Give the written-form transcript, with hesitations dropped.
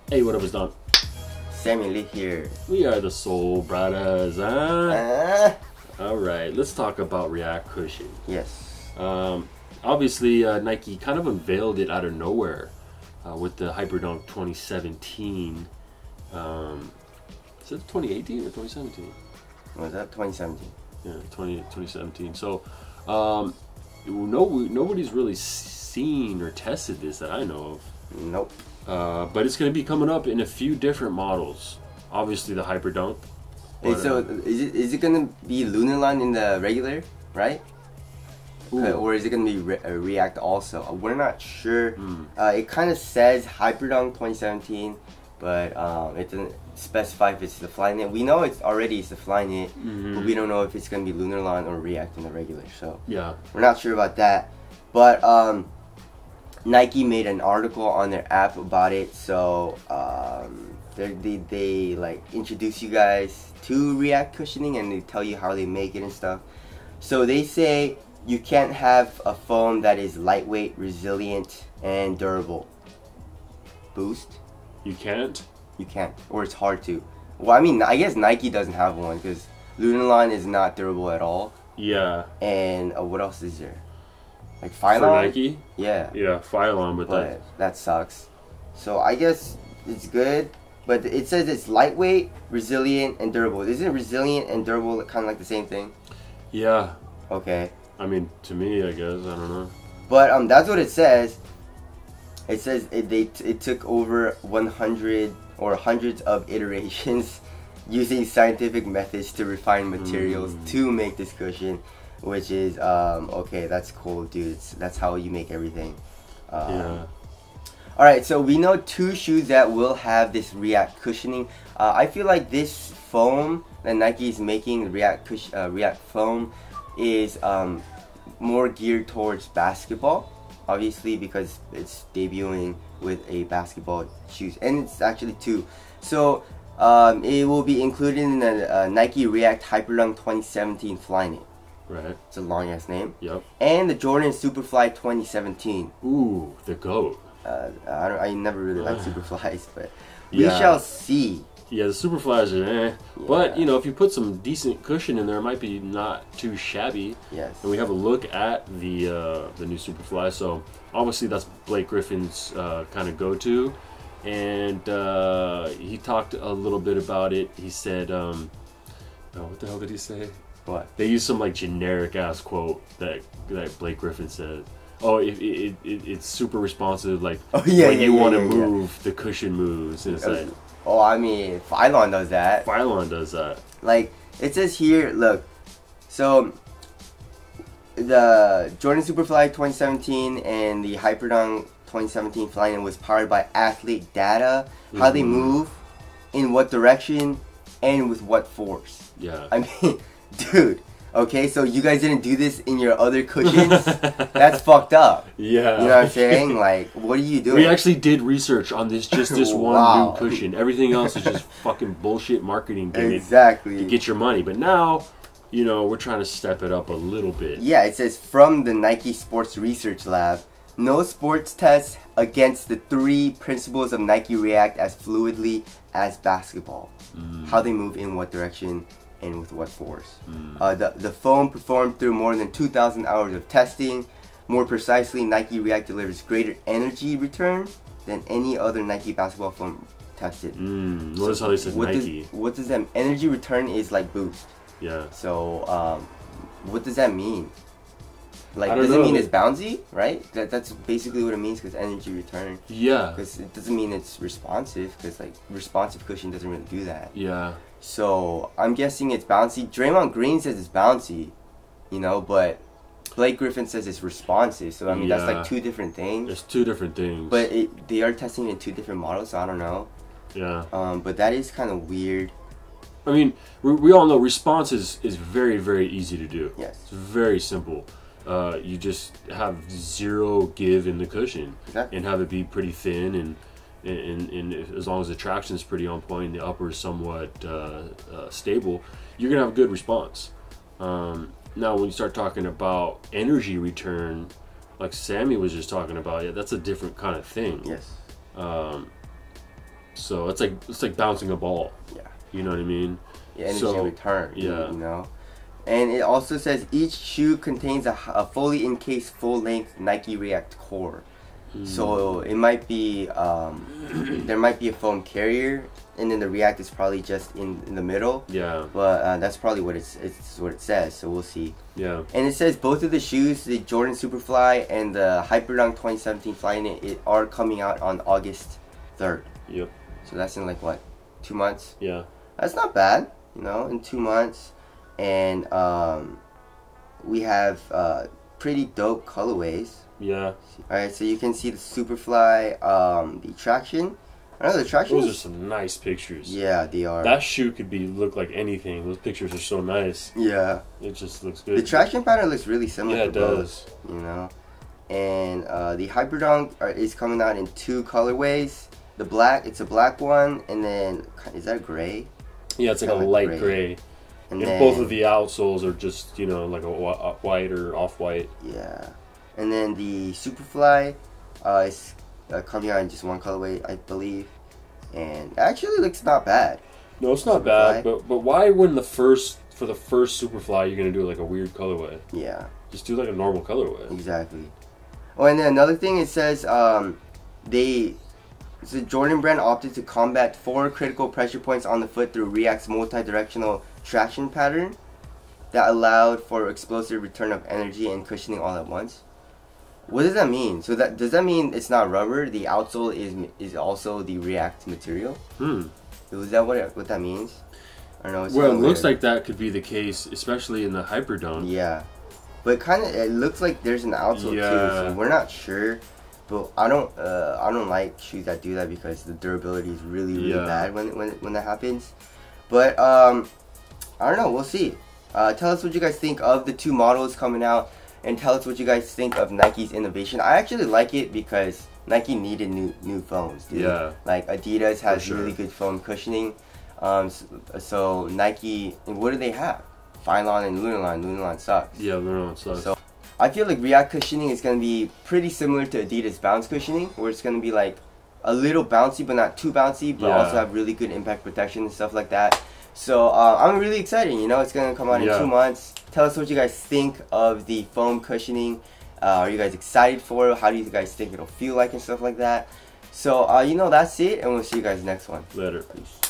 Hey, what up, it's Don. Sammy Lee here. We are the Soul Brothers, huh? Alright, let's talk about React Cushion. Yes. Obviously, Nike kind of unveiled it out of nowhere with the Hyperdunk 2017. Is it 2018 or 2017? Was that 2017? Yeah, 2017. So, nobody's really seen or tested this that I know of. Nope. But it's going to be coming up in a few different models. Obviously, the Hyperdunk. Hey, so is it gonna be Lunarland in the regular, right? Or is it gonna be React also? We're not sure. It kind of says Hyperdunk 2017, but it doesn't specify if it's the Flyknit. We know it's the Flyknit, but we don't know if it's gonna be Lunarland or React in the regular. So yeah, we're not sure about that. But Nike made an article on their app about it, so they like introduce you guys to React cushioning and they tell you how they make it and stuff. So they say you can't have a foam that is lightweight, resilient, and durable. Boost? you can't. You can't, or it's hard to. Well, I mean, I guess Nike doesn't have one because Lunarland is not durable at all. Yeah. And what else is there? Like For Phylon? Nike? Yeah. Yeah, Phylon, but that sucks. So I guess it's good, but it says it's lightweight, resilient, and durable. Isn't resilient and durable kind of like the same thing? yeah. Okay. I mean, to me, I guess, I don't know. But that's what it says. It says it took over 100 or hundreds of iterations using scientific methods to refine materials to make this cushion, which is okay. That's cool, dude. That's how you make everything. Yeah. All right, so we know two shoes that will have this React cushioning. I feel like this foam that Nike is making, the React foam, is more geared towards basketball, obviously because it's debuting with a basketball shoes, and it's actually two. So it will be included in the Nike React Hyperdunk 2017 Flyknit. Right. It's a long ass name. Yep. And the Jordan Superfly 2017. Ooh, the GOAT. I never really liked Superflies, but we Yeah. shall see. Yeah, the Superflies are Yeah. But, you know, if you put some decent cushion in there, it might be not too shabby. Yes. And we have a look at the new Superfly. So, obviously, that's Blake Griffin's kind of go-to. And he talked a little bit about it. He said, what the hell did he say? What? They used some, like, generic-ass quote that Blake Griffin said. Oh, it's super responsive, like, when you want to move, the cushion moves. And it's like... Oh, I mean, Phylon does that. Phylon does that. Like, it says here, look, so the Jordan Superfly 2017 and the Hyperdunk 2017 Flyknit was powered by athlete data, how they move, in what direction, and with what force. Yeah. I mean, dude, okay, so you guys didn't do this in your other cushions? That's fucked up. Yeah. You know what I'm saying? Like, what are you doing? We actually did research on this, just this one Wow. new cushion. Everything else is just fucking bullshit marketing gimmick Exactly. to get your money. But now, you know, we're trying to step it up a little bit. Yeah, it says from the Nike Sports Research Lab, no sports tests against the three principles of Nike React as fluidly as basketball. How they move in what direction and with what force. The foam performed through more than 2,000 hours of testing. More precisely, Nike React delivers greater energy return than any other Nike basketball foam tested. Notice how they said Nike. What does that energy return is like boost? Yeah. So what does that mean? Like, I don't does it know. mean it's bouncy, right? That's basically what it means, because energy return. Yeah. Because it doesn't mean it's responsive, because like responsive cushion doesn't really do that. Yeah. So I'm guessing it's bouncy. Draymond Green says it's bouncy, you know, but Blake Griffin says it's responsive. So I mean, that's like two different things. It's two different things. But they are testing in two different models, so I don't know. Yeah. But that is kind of weird. I mean, we all know response is very, very easy to do. Yes. It's very simple. You just have zero give in the cushion. Exactly. And have it be pretty thin, and as long as the traction is pretty on point, the upper is somewhat stable, you're gonna have a good response. Now, when you start talking about energy return, like Sammy was just talking about, yeah, that's a different kind of thing. Yes. So it's like bouncing a ball. Yeah. You know what I mean? Yeah, energy So, return. yeah. You know. And it also says each shoe contains a fully encased full-length Nike React core. So it might be there might be a foam carrier, and then the React is probably just in the middle. Yeah. But that's probably what it's what it says. So we'll see. Yeah. And it says both of the shoes, the Jordan Superfly and the Hyperdunk 2017 Flyknit, are coming out on August 3rd. Yep. So that's in like what, 2 months? Yeah. That's not bad, you know, in 2 months. And we have pretty dope colorways. Yeah. Alright, so you can see the Superfly, the Traction. I know the Traction. Those are some nice pictures. Yeah, they are. That shoe could look like anything. Those pictures are so nice. Yeah. It just looks good. The Traction pattern looks really similar. Yeah, to it both, does. you know. And the Hyperdunk is coming out in 2 colorways. The black, it's a black one, and then is that gray? Yeah, it's like a light gray. And then, both of the outsoles are just, you know, like a white or off-white. Yeah. And then the Superfly is coming out in just 1 colorway, I believe. And it actually looks not bad. No, it's not bad. But why wouldn't for the first Superfly, you're going to do like a weird colorway? Yeah. Just do like a normal colorway. Exactly. Oh, and then another thing, it says the Jordan brand opted to combat 4 critical pressure points on the foot through React's multi-directional traction pattern that allowed for explosive return of energy and cushioning all at once. What does that mean? So does that mean it's not rubber? The outsole is also the React material? Is that what that means? I don't know. Well, it looks like that could be the case, especially in the Hyperdunk. Yeah, but it looks like there's an outsole too. So we're not sure. But I don't like shoes that do that because the durability is really bad when that happens. But I don't know. We'll see. Tell us what you guys think of the 2 models coming out, and tell us what you guys think of Nike's innovation. I actually like it because Nike needed new foams, dude. Yeah. Like Adidas has really good foam cushioning. So Nike, what do they have? Phylon and Lunarlon. Lunarlon sucks. Yeah, Lunarlon sucks. So I feel like React cushioning is going to be pretty similar to Adidas bounce cushioning, where it's going to be like a little bouncy but not too bouncy, but also have really good impact protection and stuff like that. So I'm really excited, you know, it's going to come out in 2 months. Tell us what you guys think of the foam cushioning. Are you guys excited for it? How do you guys think it'll feel like and stuff like that? So, you know, that's it, and we'll see you guys next one. Later. Peace.